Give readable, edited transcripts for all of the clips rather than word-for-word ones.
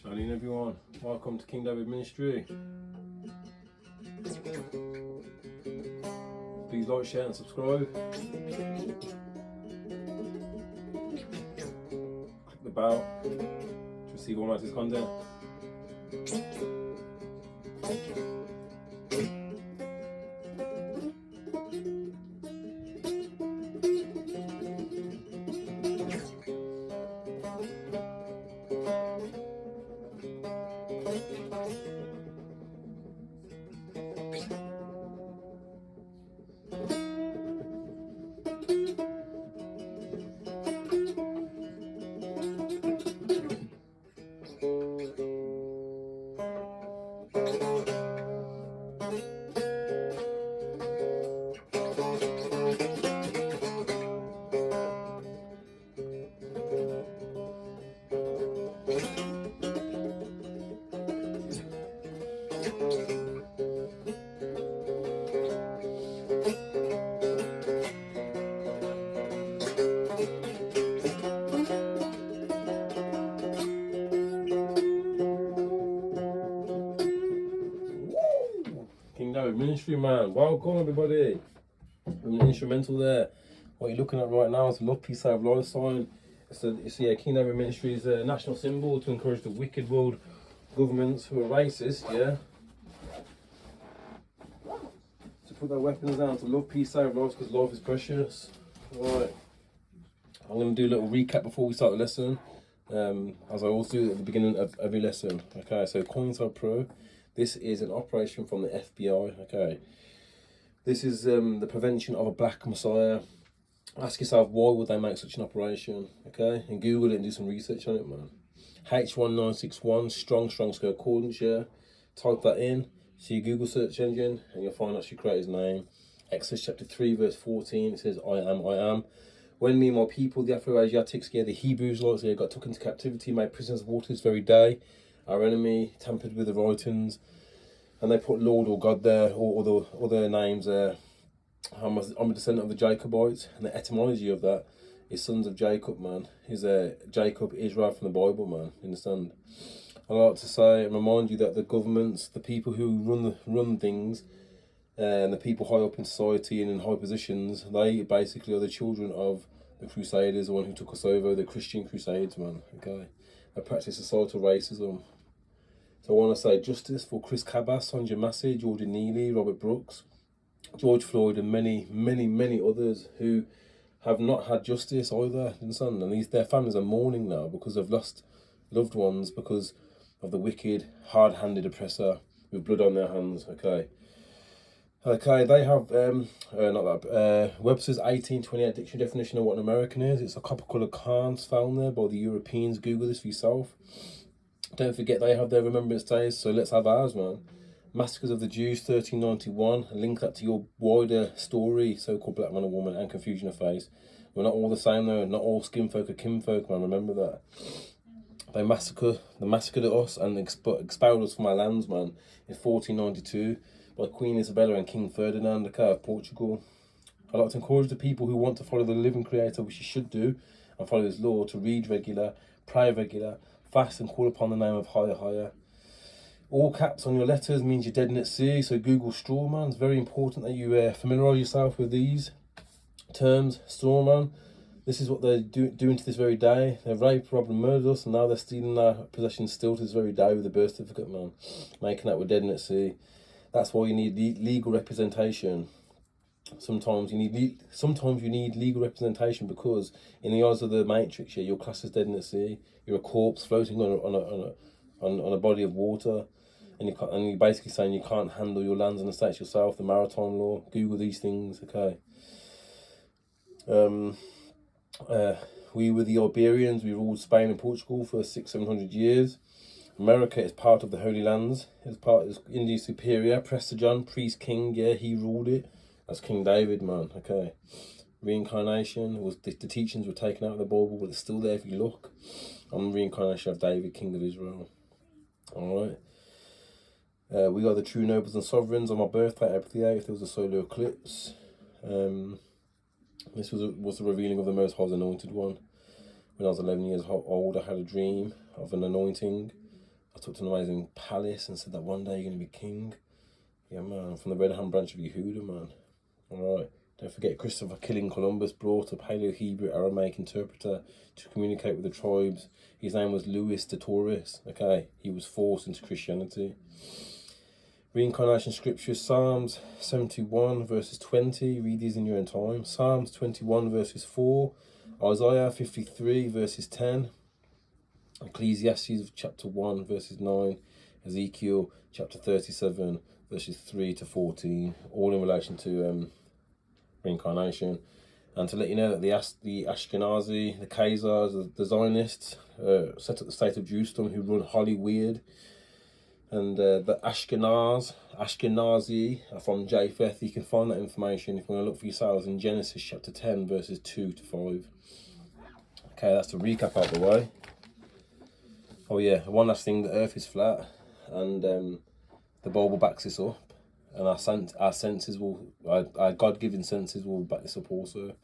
Howdy everyone, welcome to King David Ministry. Please like, share and subscribe. Click the bell to receive all my latest content. King David Ministry, man. Welcome everybody. From the instrumental there. What you're looking at right now is the Love, Peace, Save, Life sign. It's King David Ministry's national symbol to encourage the wicked world governments who are racist, yeah, to put their weapons down, to love, peace, save lives, because life is precious. Right, I'm going to do a little recap before we start the lesson, as I always do at the beginning of every lesson. Okay, so CoinSide Pro, this is an operation from the FBI. Okay, this is the prevention of a black messiah. Ask yourself, why would they make such an operation? Okay, and Google it and do some research on it, man. H1961, strong scale accordance, yeah. Type that in, see your Google search engine, and you'll find out your creator's name. Exodus chapter 3, verse 14, it says, I am. When me and my people, the Afro-Asiatics, yeah, the Hebrews, like, yeah, got took into captivity, made prisoners of war to this very day. Our enemy tampered with the writings, and they put Lord or God there, or other names there. I'm a descendant of the Jacobites, and the etymology of that is sons of Jacob, man. Is Jacob, Israel from the Bible, man. You understand? I like to say and remind you that the governments, the people who run things, and the people high up in society and in high positions, they basically are the children of the Crusaders, the one who took us over, the Christian Crusades, man. Okay, they practice societal racism. So I want to say justice for Chris Cabas, Sonja Massey, Jordan Neely, Robert Brooks, George Floyd, and many others who have not had justice either, and their families are mourning now because they've lost loved ones because of the wicked, hard-handed oppressor with blood on their hands. Okay, they have Webster's 1828 dictionary definition of what an American is. It's a copper-coloured cards found there by the Europeans. Google this for yourself. Don't forget they have their Remembrance Days, so let's have ours, man. Massacres of the Jews, 1391. Link that to your wider story, so-called black man and woman, and confusion of face. We're not all the same though. Not all skin folk are kinfolk, man. Remember that. They massacred us and expelled us from our lands, man, in 1492 by Queen Isabella and King Ferdinand of Portugal. I'd like to encourage the people who want to follow the living Creator, which you should do, and follow His law, to read regular, pray regular, fast, and call upon the name of Higher. All caps on your letters means you're dead at sea, so Google strawman. It's very important that you familiarise yourself with these terms. Strawman, this is what they're doing to this very day. They raped, robbed and murdered us, and now they're stealing our possessions still to this very day with the birth certificate, man. Making that we're dead at sea. That's why you need legal representation. Sometimes you need legal representation, because in the eyes of the Matrix, yeah, your class is dead at sea. You're a corpse floating on a body of water. And you're basically saying you can't handle your lands and estates yourself, the maritime law. Google these things, okay. We were the Iberians. We ruled Spain and Portugal for 600-700 years. America is part of the Holy Lands. It's part of India Superior. Prester John, priest king, yeah, he ruled it. That's King David, man, okay. Reincarnation, the teachings were taken out of the Bible, but it's still there if you look. I'm the reincarnation of David, king of Israel. All right. We are the true nobles and sovereigns. On my birthday, April the 8th, there was a solar eclipse. This was the revealing of the Most High's anointed one. When I was 11 years old, I had a dream of an anointing I took to an amazing palace and said that one day you're going to be king. Yeah, man, from the Red Hand branch of Yehuda, man. Alright, don't forget Christopher killing Columbus brought a Paleo-Hebrew Aramaic interpreter to communicate with the tribes. His name was Louis de Torres, okay? He was forced into Christianity. Reincarnation scriptures, Psalms 71 verses 20, read these in your own time. Psalms 21 verses 4, Isaiah 53 verses 10, Ecclesiastes chapter 1 verses 9, Ezekiel chapter 37 verses 3 to 14, all in relation to reincarnation. And to let you know that the Ashkenazi, the Khazars, the Zionists set up the state of Jerusalem, who run Hollywood. And the Ashkenazi are from Japheth. You can find that information if you want to look for yourselves in Genesis chapter 10 verses 2 to 5. Okay, that's the recap out the way. Oh yeah, one last thing, the earth is flat, and the Bible backs this up, and our senses will, our God-given senses will back this up also.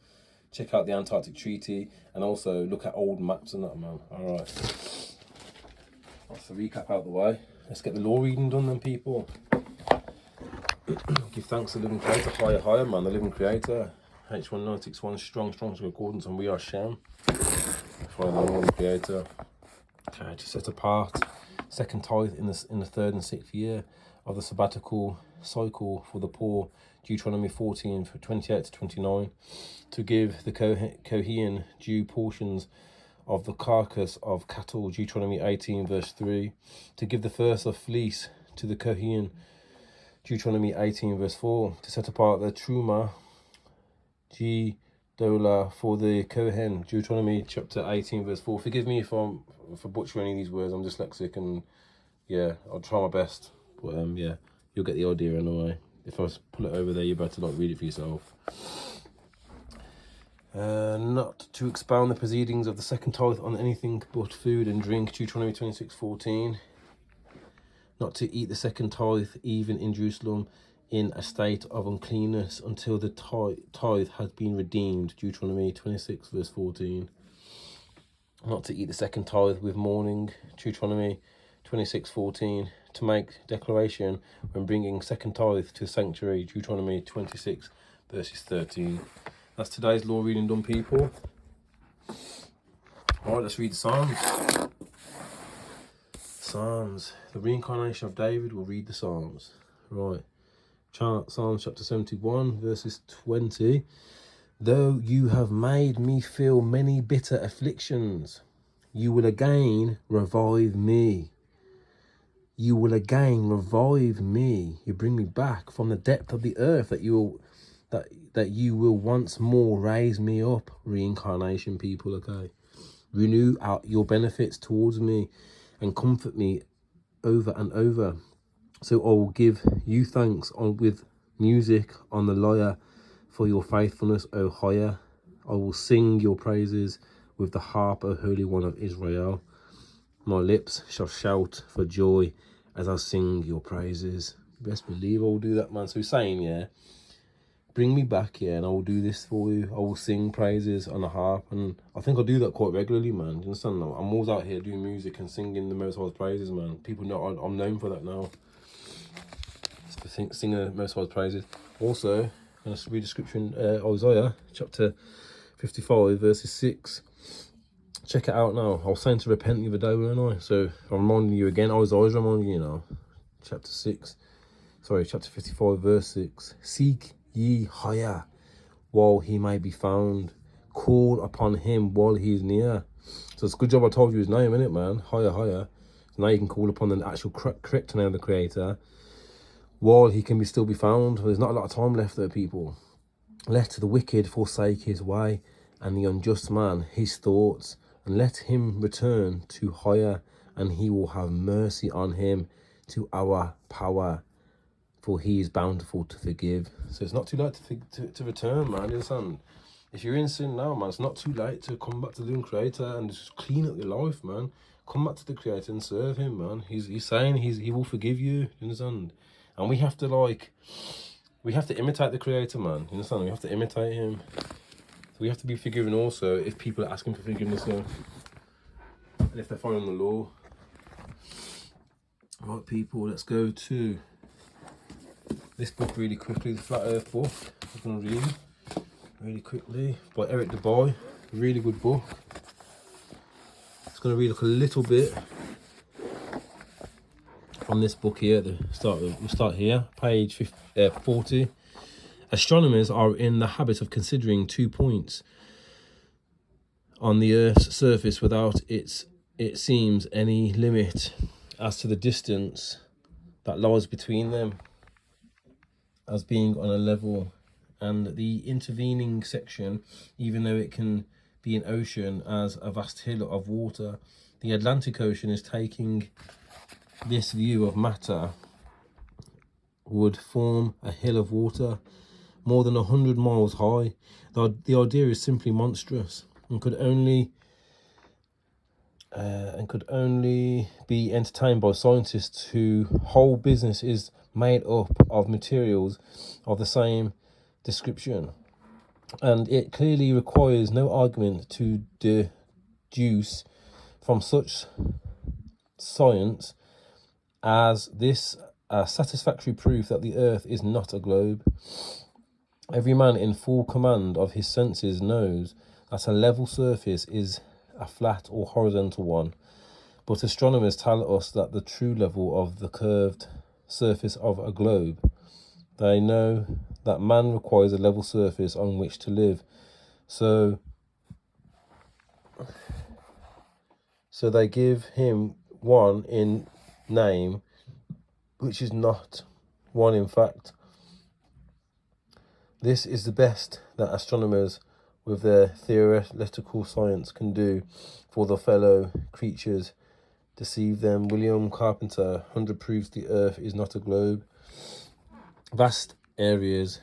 Check out the Antarctic Treaty, and also look at old maps and that, man. Alright, that's the recap out the way. Let's get the law reading done then, people. Give thanks to the living creator, higher, man, the living creator. H1961, strong accordance, and we are Shem. Follow the living creator. Okay, to set apart second tithe in the 3rd and 6th year of the sabbatical cycle for the poor, Deuteronomy 14 for 28 to 29, to give the Kohen due portions of the carcass of cattle, Deuteronomy 18 verse 3, to give the first of fleece to the Kohen, Deuteronomy 18 verse 4, to set apart the Truma, Dola for the Kohen, Deuteronomy chapter 18 verse 4. Forgive me if I'm butchering any of these words, I'm dyslexic, and yeah, I'll try my best, but yeah, you'll get the idea anyway. If I pull it over there, you better not read it for yourself. Not to expound the proceedings of the second tithe on anything but food and drink, Deuteronomy 26:14. Not to eat the second tithe even in Jerusalem in a state of uncleanness until the tithe has been redeemed, Deuteronomy 26 verse 14. Not to eat the second tithe with mourning, Deuteronomy 26:14. To make declaration when bringing second tithe to the sanctuary, Deuteronomy 26 verses 13. That's today's law reading done, people. Alright, let's read the Psalms. Psalms, the reincarnation of David will read the Psalms. Right, Psalms chapter 71 verses 20. Though you have made me feel many bitter afflictions, you will again revive me. You will again revive me. You bring me back from the depth of the earth, that you will once more raise me up. Reincarnation, people, okay? Renew out your benefits towards me and comfort me over and over. So I will give you thanks with music on the lyre for your faithfulness, O higher. I will sing your praises with the harp, O Holy One of Israel. My lips shall shout for joy as I sing your praises. Best believe I will do that, man. So he's saying, yeah, bring me back, yeah, and I will do this for you. I will sing praises on the harp, and I think I do that quite regularly, man. You understand? I'm always out here doing music and singing the Most High's praises, man. People know I'm known for that now. Sing the Most High's praises. Also, I'm going to read the scripture in Isaiah chapter 55 verses 6. Check it out now. I was saying to repent the other day, weren't I? So I'm reminding you again. Isaiah's reminding you now. Chapter 55 verse 6. Seek ye higher while he may be found. Call upon him while he is near. So it's a good job I told you his name, innit, man? Higher. So now you can call upon the actual correct name of the Creator while he can still be found. There's not a lot of time left there, people. Let the wicked forsake his way, and the unjust man his thoughts, and let him return to higher, and he will have mercy on him, to our power, for he is bountiful to forgive. So it's not too late to return, man. You understand? If you're in sin now, man, it's not too late to come back to the living Creator and just clean up your life, man. Come back to the Creator and serve him, man. He's saying he will forgive you. You understand? And we have to imitate the Creator, man. You understand? We have to imitate him. So we have to be forgiving also if people are asking for forgiveness now, and if they're following the law. Right, people, let's go to this book really quickly, the Flat Earth book. I'm going to read really quickly by Eric Dubois. Really good book. Just going to read a little bit from this book here. We'll start here, page 40. Astronomers are in the habit of considering 2 points on the Earth's surface without it seems any limit as to the distance that lies between them, as being on a level, and the intervening section, even though it can be an ocean, as a vast hill of water. The Atlantic Ocean is taking this view of matter, would form a hill of water more than 100 miles high. The idea is simply monstrous and could only be entertained by scientists whose whole business is made up of materials of the same description. And it clearly requires no argument to deduce from such science as this satisfactory proof that the Earth is not a globe. Every man in full command of his senses knows that a level surface is a flat or horizontal one, but astronomers tell us that the true level of the curved surface of a globe. They know that man requires a level surface on which to live, so they give him one in name, which is not one in fact. This is the best that astronomers with their theoretical science can do for their fellow creatures, deceive them. William Carpenter, 100 proofs the Earth is not a globe. Vast areas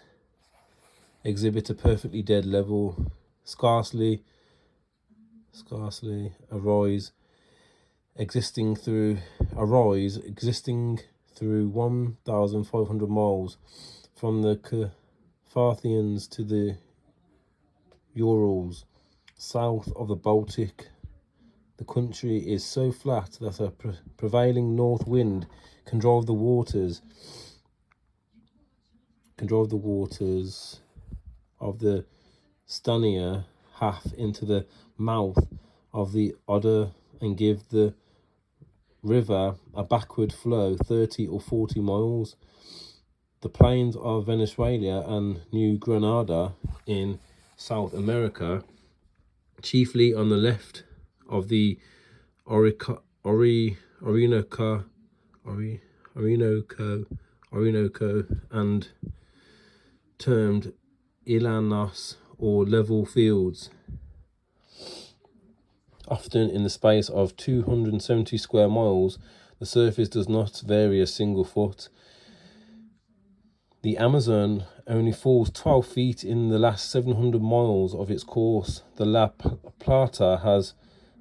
exhibit a perfectly dead level, scarcely arise existing through 1,500 miles from the Carpathians to the Urals. South of the Baltic, the country is so flat that a prevailing north wind can drive the waters of the Stania half into the mouth of the Oder and give the river a backward flow 30 or 40 miles. The plains of Venezuela and New Granada in South America, chiefly on the left of the Orinoco and termed llanos or level fields, often in the space of 270 square miles, the surface does not vary a single foot. The Amazon only falls 12 feet in the last 700 miles of its course. The La Plata has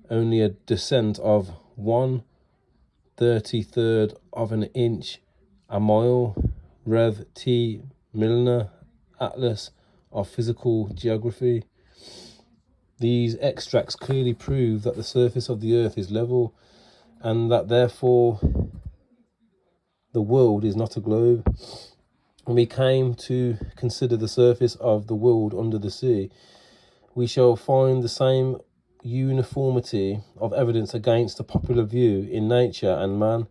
only a descent of 1/33 of an inch a mile. Rev. T. Milner, Atlas of Physical Geography. These extracts clearly prove that the surface of the Earth is level, and that therefore the world is not a globe. When we came to consider the surface of the world under the sea, we shall find the same uniformity of evidence against the popular view in Nature and Man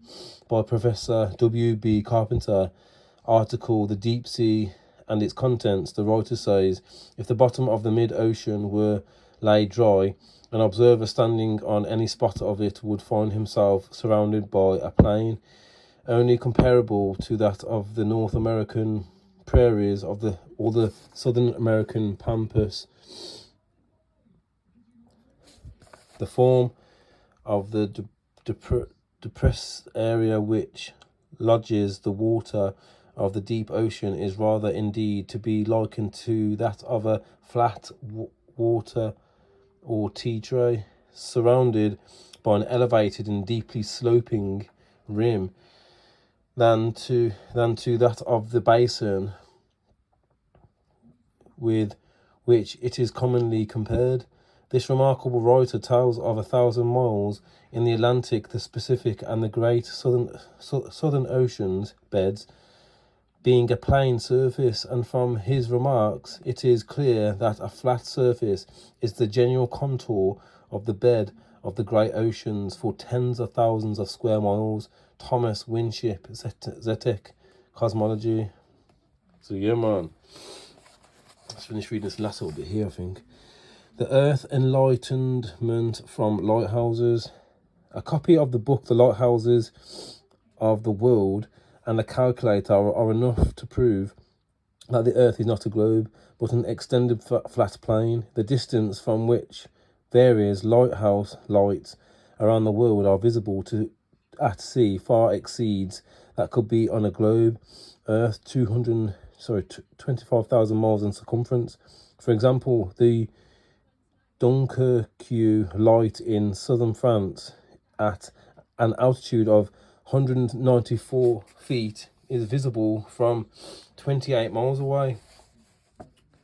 by Professor W.B. Carpenter. Article, The Deep Sea and Its Contents. The writer says, if the bottom of the mid-ocean were laid dry, an observer standing on any spot of it would find himself surrounded by a plain only comparable to that of the North American prairies or the Southern American pampas. The form of the depressed area which lodges the water of the deep ocean is rather indeed to be likened to that of a flat water or tea tray, surrounded by an elevated and deeply sloping rim, than to that of the basin with which it is commonly compared. This remarkable writer tells of 1,000 miles in the Atlantic, the Pacific, and the great southern oceans beds being a plain surface, and from his remarks it is clear that a flat surface is the general contour of the bed of the great oceans for tens of thousands of square miles. Thomas Winship, Zetek, Cosmology. So yeah, man. Let's finish reading this last little bit here, I think. The Earth Enlightenment from Lighthouses. A copy of the book The Lighthouses of the World and a calculator are enough to prove that the Earth is not a globe, but an extended flat plane, the distance from which various lighthouse lights around the world are visible at sea far exceeds that could be on a globe. Earth 25,000 miles in circumference. For example, the Dunkerque light in southern France at an altitude of 194 feet is visible from 28 miles away.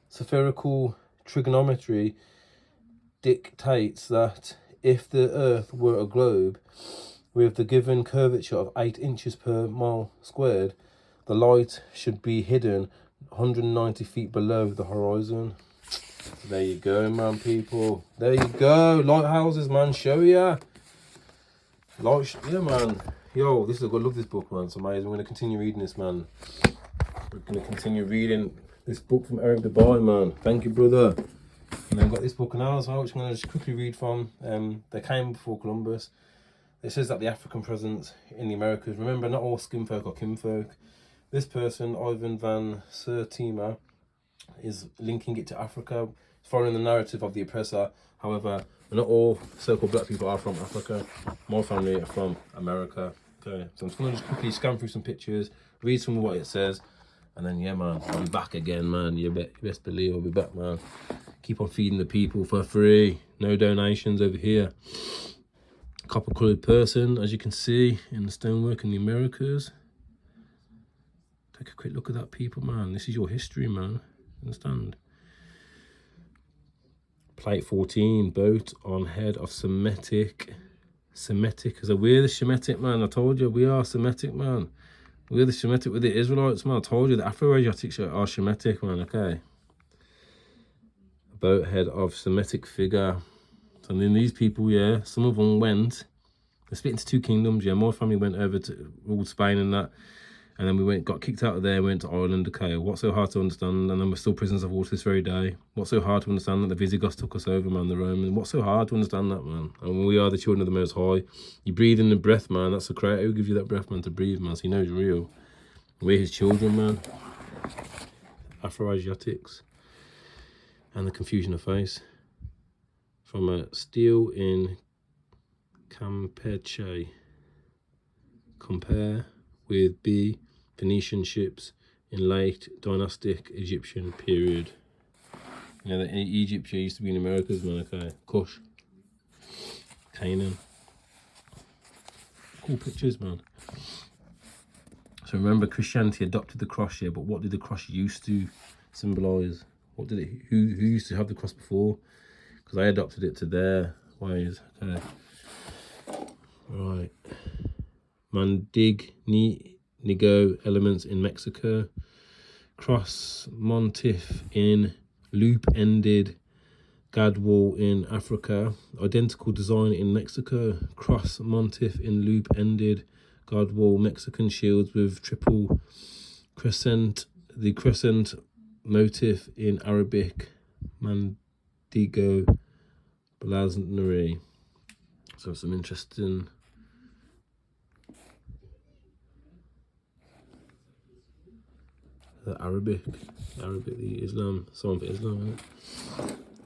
Spherical trigonometry dictates that if the Earth were a globe with the given curvature of 8 inches per mile squared, the light should be hidden 190 feet below the horizon. There you go, man, people. There you go. Lighthouses, man. Show ya. Yeah, man. Yo, this is I love this book, man. It's amazing. We're gonna continue reading this, man. We're gonna continue reading this book from Eric Dubai, man. Thank you, brother. And then I've got this book now as well, which I'm gonna just quickly read from. They came before Columbus. It says that the African presence in the Americas. Remember, not all skinfolk are kinfolk. This person, Ivan van Sertima, is linking it to Africa, following the narrative of the oppressor. However, not all so-called black people are from Africa. My family are from America. Okay, so I'm just going to just quickly scan through some pictures, read some of what it says, and then, yeah, man, I'll be back again, man. You best believe I'll be back, man. Keep on feeding the people for free. No donations over here. Copper-coloured person, as you can see, in the stonework in the Americas. Take a quick look at that, people, man. This is your history, man. Understand? Plate 14, boat on head of Semitic. Semitic, so we're the Shemitic, man. I told you, we are Semitic, man. We're the Shemitic with the Israelites, man. I told you, the Afro-Asiatics are Shemitic, man, okay? A boat head of Semitic figure. So then these people, yeah, some of them went, they split into 2 kingdoms, yeah. My family went over to ruled Spain and that. And then we got kicked out of there, went to Ireland, okay. What's so hard to understand? And then we're still prisoners of war to this very day. What's so hard to understand that the Visigoths took us over, man, the Romans? What's so hard to understand that, man? And we are the children of the Most High. You breathe in the breath, man. That's the Creator who gives you that breath, man, to breathe, man. So he knows real. We're his children, man. Afro-Asiatics. And the confusion of face. From a stele in Campeche. Compare with B. Phoenician ships in late dynastic Egyptian period. Yeah, Egypt used to be in Americas, man, okay. Kush. Canaan. Cool pictures, man. So remember, Christianity adopted the cross here, but what did the cross used to symbolise? What did it, who used to have the cross before? Because they adopted it to their ways, okay. Right. Nigo elements in Mexico. Cross Montif in loop-ended Gadwall in Africa. Identical design in Mexico. Cross Montif in loop-ended Gadwall. Mexican shields with triple crescent. The crescent motif in Arabic. Mandigo blasonry. So some interesting. The Arabic, the Islam, song for Islam,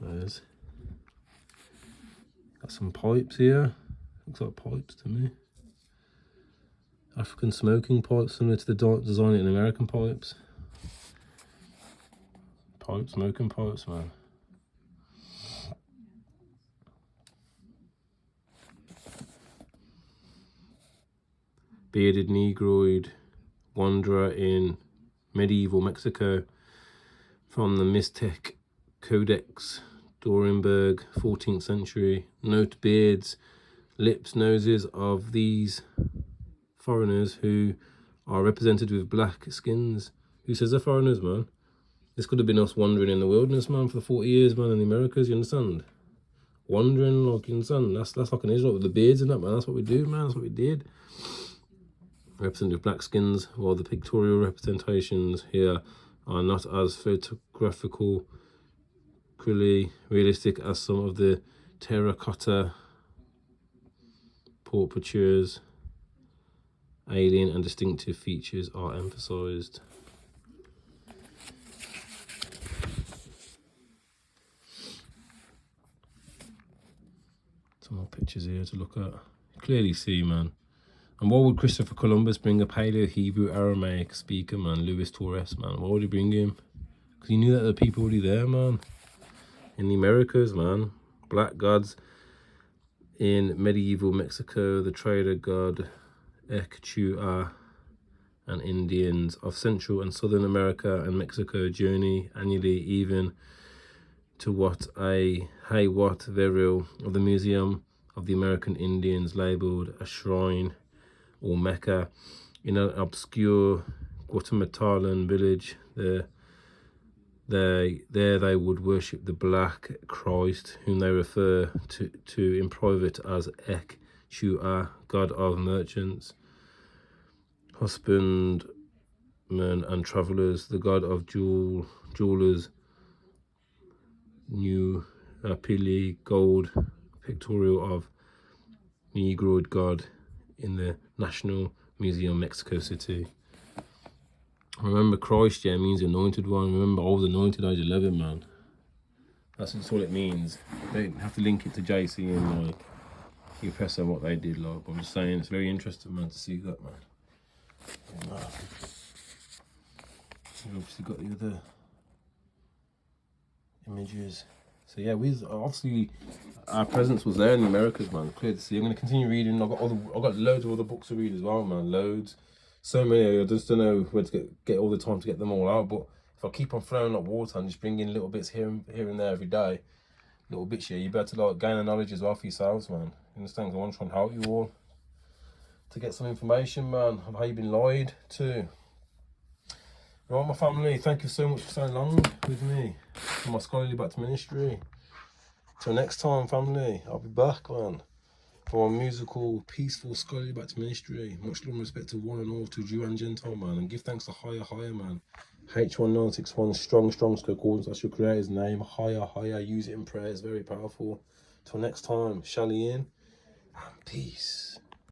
right? There's got some pipes here. Looks like pipes to me. African smoking pipes, similar to the design in American pipes. Smoking pipes, man. Bearded Negroid wanderer in medieval Mexico from the Mixtec Codex Dorenberg, 14th century. Note beards, lips, noses of these foreigners who are represented with black skins. Who says they're foreigners, man? This could have been us wandering in the wilderness, man, for 40 years, man, in the Americas, you understand? Wandering, like, you understand? That's like an Israel with the beards and that, man. That's what we do, man. That's what we did. Represented with black skins, while the pictorial representations here are not as photographically realistic as some of the terracotta portraitures. Alien and distinctive features are emphasized. Some more pictures here to look at. Clearly see, man. And why would Christopher Columbus bring a Paleo Hebrew Aramaic speaker, man? Luis Torres, man. Why would he bring him? Because he knew that the people were already there, man. In the Americas, man. Black gods in medieval Mexico, the trader god Echua, and Indians of Central and Southern America and Mexico journey annually even to what Veril of the Museum of the American Indians labeled a shrine or Mecca in an obscure Guatemalan village. There they would worship the Black Christ, whom they refer to in private as Echua, god of merchants, husbandmen and travelers, the god of jewelers, New Pili, gold, pictorial of Negroid god in the National Museum, Mexico City. Remember, Christ, yeah, means anointed one. Remember, I was anointed age 11, man. That's all it means. They have to link it to JC and like you press on what they did, like. But I'm just saying, it's very interesting, man, to see that, man. Yeah, man. You've obviously got the other images. So yeah, obviously our presence was there in the Americas, man. Clear to see. I'm gonna continue reading. I've got loads of other books to read as well, man. Loads, so many. I just don't know where to get all the time to get them all out. But if I keep on throwing up water and just bring in little bits here and there every day, little bits here, you better like gain the knowledge as well for yourselves, man. You understand? 'Cause I want to try and help you all to get some information, man, on how you've been lied to. Right, my family, thank you so much for staying along with me for my Scholarly Back to Ministry. Till next time, family, I'll be back, man, for my musical, peaceful Scholarly Back to Ministry. Much love and respect to one and all, to Jew and Gentile, man, and give thanks to higher, man. H1961, strong, according to your Creator's name. Higher, use it in prayer, it's very powerful. Till next time, Shalom and peace.